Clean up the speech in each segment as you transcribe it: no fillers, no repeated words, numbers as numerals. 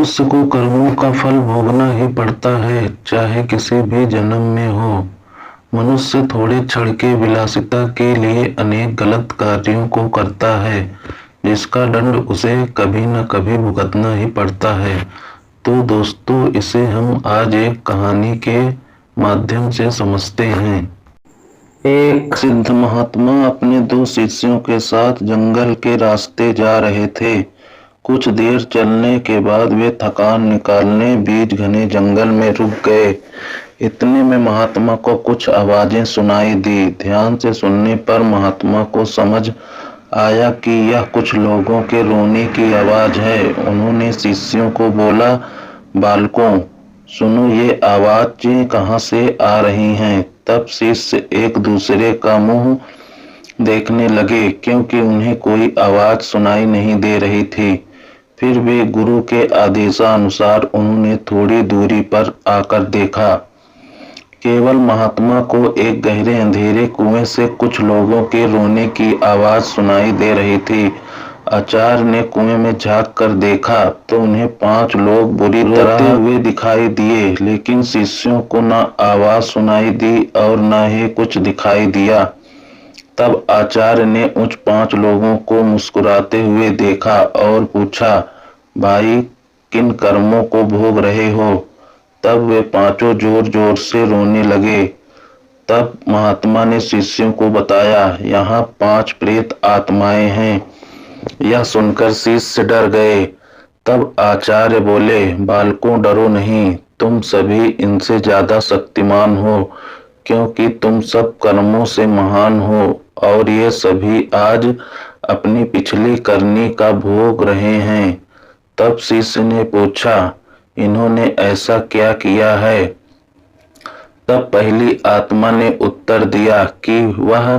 मनुष्य को कर्मों का फल भोगना ही पड़ता है, चाहे किसी भी जन्म में हो। मनुष्य थोड़े क्षण के विलासिता के लिए अनेक गलत कार्यों को करता है, जिसका दंड उसे कभी न कभी भुगतना ही पड़ता है। तो दोस्तों, इसे हम आज एक कहानी के माध्यम से समझते हैं। एक सिद्ध महात्मा अपने 2 शिष्यों के साथ जंगल के रास्ते जा रहे थे। कुछ देर चलने के बाद वे थकान निकालने बीच घने जंगल में रुक गए। इतने में महात्मा को कुछ आवाजें सुनाई दी। ध्यान से सुनने पर महात्मा को समझ आया कि यह कुछ लोगों के रोने की आवाज है। उन्होंने शिष्यों को बोला, बालकों, सुनो, ये आवाजें कहाँ से आ रही हैं। तब शिष्य एक दूसरे का मुंह देखने लगे, क्योंकि उन्हें कोई आवाज सुनाई नहीं दे रही थी। फिर वे गुरु के आदेशानुसार उन्होंने थोड़ी दूरी पर आकर देखा। केवल महात्मा को एक गहरे अंधेरे कुएं से कुछ लोगों के रोने की आवाज सुनाई दे रही थी। आचार्य ने कुएं में झांक कर देखा तो उन्हें 5 लोग बुरी तरह हुए दिखाई दिए, लेकिन शिष्यों को न आवाज सुनाई दी और न ही कुछ दिखाई दिया। तब आचार्य ने उन 5 लोगों को मुस्कुराते हुए देखा और पूछा, भाई, किन कर्मों को भोग रहे हो। तब वे 5 जोर जोर से रोने लगे। तब महात्मा ने शिष्यों को बताया, यहाँ 5 प्रेत आत्माएं हैं। यह सुनकर शिष्य डर गए। तब आचार्य बोले, बालकों, डरो नहीं, तुम सभी इनसे ज्यादा शक्तिमान हो, क्योंकि तुम सब कर्मों से महान हो और ये सभी आज अपनी पिछली करनी का भोग रहे हैं। तब शिष्य ने पूछा, इन्होंने ऐसा क्या किया है। तब पहली आत्मा ने उत्तर दिया कि वह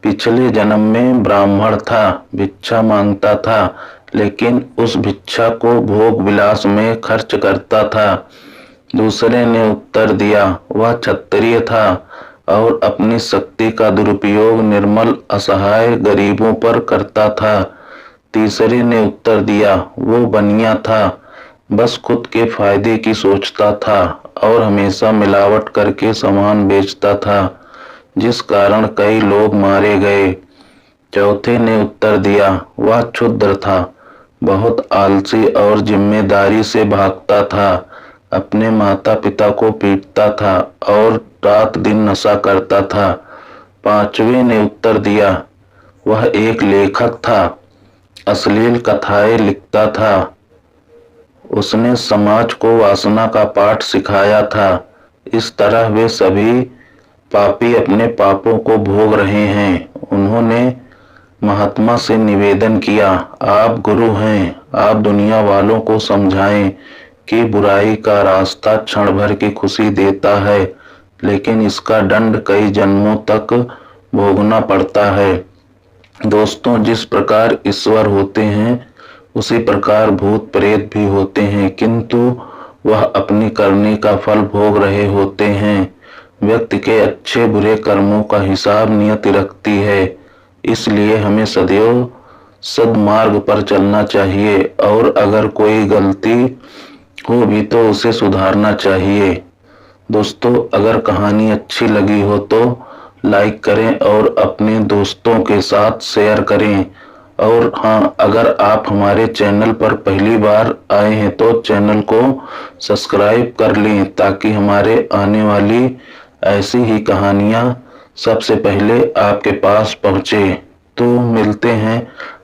पिछले जन्म में ब्राह्मण था, भिक्षा मांगता था, लेकिन उस भिक्षा को भोग विलास में खर्च करता था। दूसरे ने उत्तर दिया, वह क्षत्रिय था और अपनी शक्ति का दुरुपयोग निर्मल असहाय गरीबों पर करता था। तीसरे ने उत्तर दिया, वो बनिया था, बस खुद के फायदे की सोचता था और हमेशा मिलावट करके सामान बेचता था, जिस कारण कई लोग मारे गए। चौथे ने उत्तर दिया, वह क्षुद्र था, बहुत आलसी और जिम्मेदारी से भागता था, अपने माता पिता को पीटता था और रात दिन नशा करता था। 5वें ने उत्तर दिया, वह एक लेखक था, अश्लील कथाएं लिखता था, उसने समाज को वासना का पाठ सिखाया था। इस तरह वे सभी पापी अपने पापों को भोग रहे हैं। उन्होंने महात्मा से निवेदन किया, आप गुरु हैं, आप दुनिया वालों को समझाएं कि बुराई का रास्ता क्षण भर की खुशी देता है, लेकिन इसका दंड कई जन्मों तक भोगना पड़ता है। दोस्तों, जिस प्रकार ईश्वर होते हैं उसी प्रकार भूत प्रेत भी होते हैं, किंतु वह अपनी करनी का फल भोग रहे होते हैं। व्यक्ति के अच्छे बुरे कर्मों का हिसाब नियति रखती है, इसलिए हमें सदैव सद्मार्ग पर चलना चाहिए और अगर कोई गलती हो भी तो उसे सुधारना चाहिए। दोस्तों, अगर कहानी अच्छी लगी हो तो लाइक करें और अपने दोस्तों के साथ शेयर करें। और हाँ, अगर आप हमारे चैनल पर पहली बार आए हैं तो चैनल को सब्सक्राइब कर लें, ताकि हमारे आने वाली ऐसी ही कहानियाँ सबसे पहले आपके पास पहुँचे। तो मिलते हैं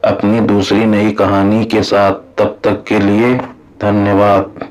अपनी दूसरी नई कहानी के साथ, तब तक के लिए धन्यवाद।